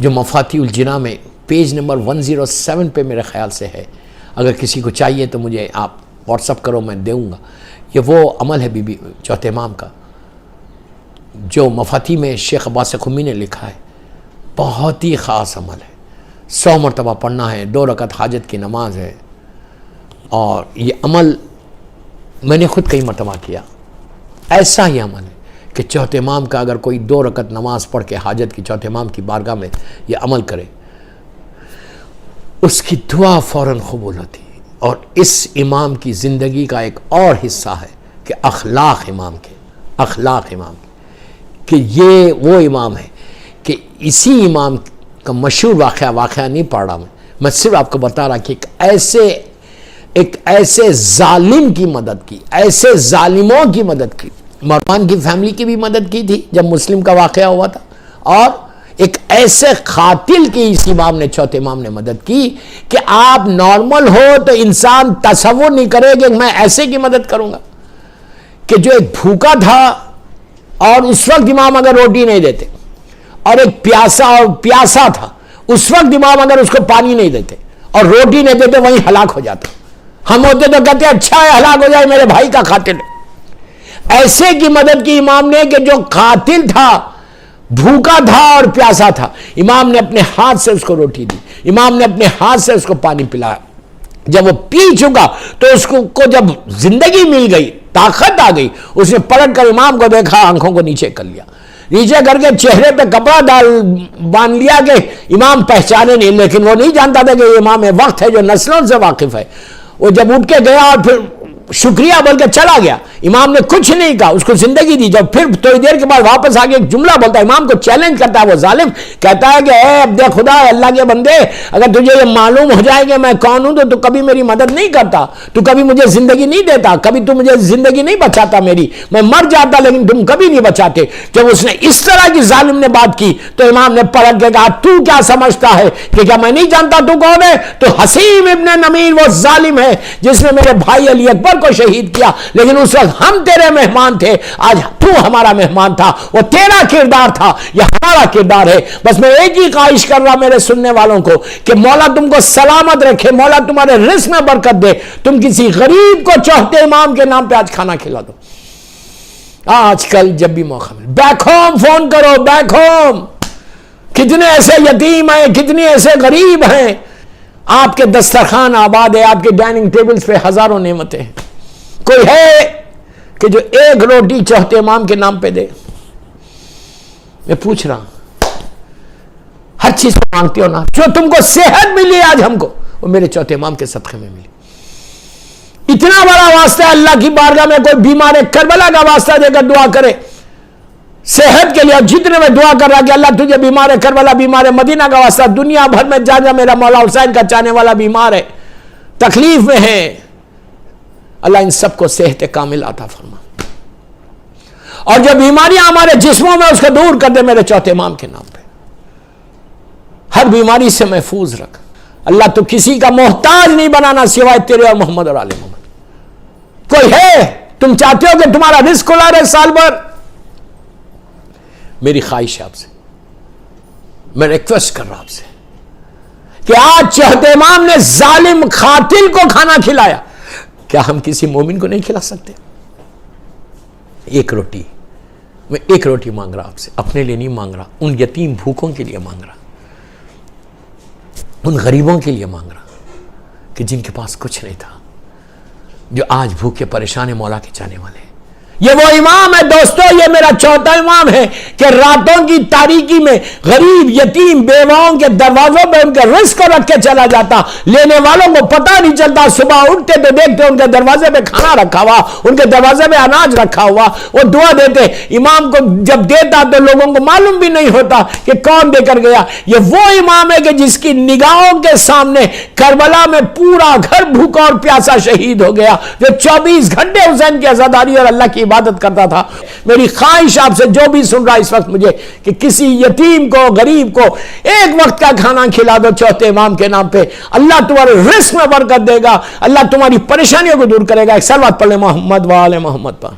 جو مفاتیح الجنا میں page number 107 پہ میرے خیال سے ہے، اگر کسی کو چاہیے تو مجھے آپ واٹس اپ کرو، میں دوں گا۔ یہ وہ عمل ہے بی بی چوتھے امام کا جو مفاتیح میں شیخ عباس قمی نے لکھا ہے، بہت ہی خاص عمل ہے، 100 مرتبہ پڑھنا ہے، 2 رکعت حاجت کی نماز ہے، اور یہ عمل میں نے خود کئی مرتبہ کیا۔ ایسا ہی عمل ہے کہ چوتھے امام کا اگر کوئی 2 رکعت نماز پڑھ کے حاجت کی چوتھے امام کی بارگاہ میں یہ عمل کرے، اس کی دعا فوراً قبول ہوتی ہے۔ اور اس امام کی زندگی کا ایک اور حصہ ہے کہ اخلاق امام کے، کہ یہ وہ امام ہے کہ اسی امام کا مشہور واقعہ نہیں پڑھ رہا میں صرف آپ کو بتا رہا کہ ایک ایسے ظالم کی مدد کی، ایسے ظالموں کی مدد کی، مروان کی فیملی کی بھی مدد کی تھی جب مسلم کا واقعہ ہوا تھا، اور ایک ایسے قاتل کی اس امام نے، چوتھے امام نے مدد کی کہ آپ نارمل ہو تو انسان تصور نہیں کرے کہ میں ایسے کی مدد کروں گا، کہ جو ایک بھوکا تھا اور اس وقت امام اگر روٹی نہیں دیتے، اور ایک پیاسا تھا، اس وقت امام اگر اس کو پانی نہیں دیتے اور روٹی نہیں دیتے وہیں ہلاک ہو جاتا۔ ہم ہوتے تو کہتے اچھا ہے ہلاک ہو جائے، میرے بھائی کا قاتل ہے۔ ایسے کی مدد کی امام نے کہ جو قاتل تھا، بھوکا تھا اور پیاسا تھا، امام نے اپنے ہاتھ سے اس کو روٹی دی، امام نے اپنے ہاتھ سے اس کو پانی پلایا۔ جب وہ پی چکا تو اس کو جب زندگی مل گئی، طاقت آ گئی، اس نے پلٹ کر امام کو دیکھا، آنکھوں کو نیچے کر لیا، نیچے کر کے چہرے پہ کپڑا باندھ لیا کہ امام پہچانے نہیں، لیکن وہ نہیں جانتا تھا کہ یہ امام وقت ہے جو نسلوں سے واقف ہے۔ وہ جب اٹھ کے گیا اور پھر شکریہ بول کے چلا گیا، امام نے کچھ نہیں کہا، اس کو زندگی دی۔ جب پھر تھوڑی دیر کے بعد واپس آ کے ایک جملہ بولتا ہے، امام کو چیلنج کرتا ہے وہ ظالم، کہتا ہے کہ اے عبد خدا، اللہ کے بندے، اگر تجھے یہ معلوم ہو جائے کہ میں کون ہوں تو کبھی میری مدد نہیں کرتا، تو کبھی مجھے زندگی نہیں دیتا، کبھی تو مجھے زندگی نہیں بچاتا میری، میں مر جاتا لیکن تم کبھی نہیں بچاتے۔ جب اس نے اس طرح کی ظالم نے بات کی تو امام نے پلٹ کے کہا، تو کیا سمجھتا ہے کہ کیا میں نہیں جانتا تو کون ہے؟ تو حسیم ابن نمیر وہ ظالم ہے جس نے میرے بھائی علی اکبر کو شہید کیا، لیکن اس وقت ہم تیرے مہمان تھے، آج تو ہمارا مہمان تھا، وہ تیرا کردار تھا، یہ ہمارا کردار ہے۔ بس میں ایک ہی خواہش کر رہا میرے سننے والوں کو کہ مولا تم کو سلامت رکھے، مولا تمہارے رزق میں برکت دے، تم کسی غریب کو چوتھے امام کے نام پہ آج کھانا کھلا دو۔ آج کل جب بھی موقع ملے بیک ہوم فون کرو، بیک ہوم، کتنے ایسے یتیم ہیں، کتنے ایسے غریب ہیں، آپ کے دسترخوان آباد ہے، آپ کے ڈائننگ ٹیبلز پہ ہزاروں نعمتیں ہیں، کوئی ہے کہ جو ایک روٹی چوتھے امام کے نام پہ دے؟ میں پوچھ رہا ہوں، ہر چیز کو مانگتے ہو نا، جو تم کو صحت ملی آج ہم کو، وہ میرے چوتھے امام کے صدقے میں ملی۔ اتنا بڑا واسطہ ہے اللہ کی بارگاہ میں، کوئی بیمار ہے کربلا کا واسطہ دے کر دعا کرے صحت کے لیے، اور جتنے میں دعا کر رہا کہ اللہ تجھے بیمار ہے کربلا، بیمار ہے مدینہ کا واسطہ، دنیا بھر میں جا جا میرا مولا حسین کا چاہنے والا بیمار ہے، تکلیف میں ہے، اللہ ان سب کو صحت کامل عطا فرما، اور جو بیماریاں ہمارے جسموں میں اس کو دور کر دے میرے چوتھے امام کے نام پہ، ہر بیماری سے محفوظ رکھ اللہ۔ تو کسی کا محتاج نہیں بنانا سوائے تیرے اور محمد اور آل محمد۔ کوئی ہے تم چاہتے ہو کہ تمہارا رزق کھلا رہے سال بھر؟ میری خواہش ہے آپ سے، میں ریکویسٹ کر رہا ہوں آپ سے کہ آج چوتھے امام نے ظالم قاتل کو کھانا کھلایا، کیا ہم کسی مومن کو نہیں کھلا سکتے؟ ایک روٹی، میں ایک روٹی مانگ رہا آپ سے، اپنے لیے نہیں مانگ رہا، ان یتیم بھوکوں کے لیے مانگ رہا، ان غریبوں کے لیے مانگ رہا کہ جن کے پاس کچھ نہیں تھا، جو آج بھوکے پریشان مولا کے چاہنے والے ہیں۔ یہ وہ امام ہے دوستو، یہ میرا چوتھا امام ہے کہ راتوں کی تاریکی میں غریب یتیم بیواؤں کے دروازوں پہ ان کے رزق کو رکھ کے چلا جاتا، لینے والوں کو پتہ نہیں چلتا، صبح اٹھتے تو دیکھتے ان کے دروازے پہ کھانا رکھا ہوا، ان کے دروازے پہ اناج رکھا ہوا، وہ دعا دیتے، امام کو جب دیتا تو لوگوں کو معلوم بھی نہیں ہوتا کہ کون دے کر گیا۔ یہ وہ امام ہے کہ جس کی نگاہوں کے سامنے کربلا میں پورا گھر بھوکا اور پیاسا شہید ہو گیا، جو 24 گھنٹے حسین کی عزاداری اور اللہ کی عبادت کرتا تھا۔ میری خواہش آپ سے جو بھی سن رہا اس وقت مجھے کہ کسی یتیم کو، غریب کو ایک وقت کا کھانا کھلا دو چوتھے امام کے نام پہ، اللہ تمہارے رزق میں برکت دے گا، اللہ تمہاری پریشانیوں کو دور کرے گا۔ ایک صلوات پڑھ لیں محمد و آل محمد پر۔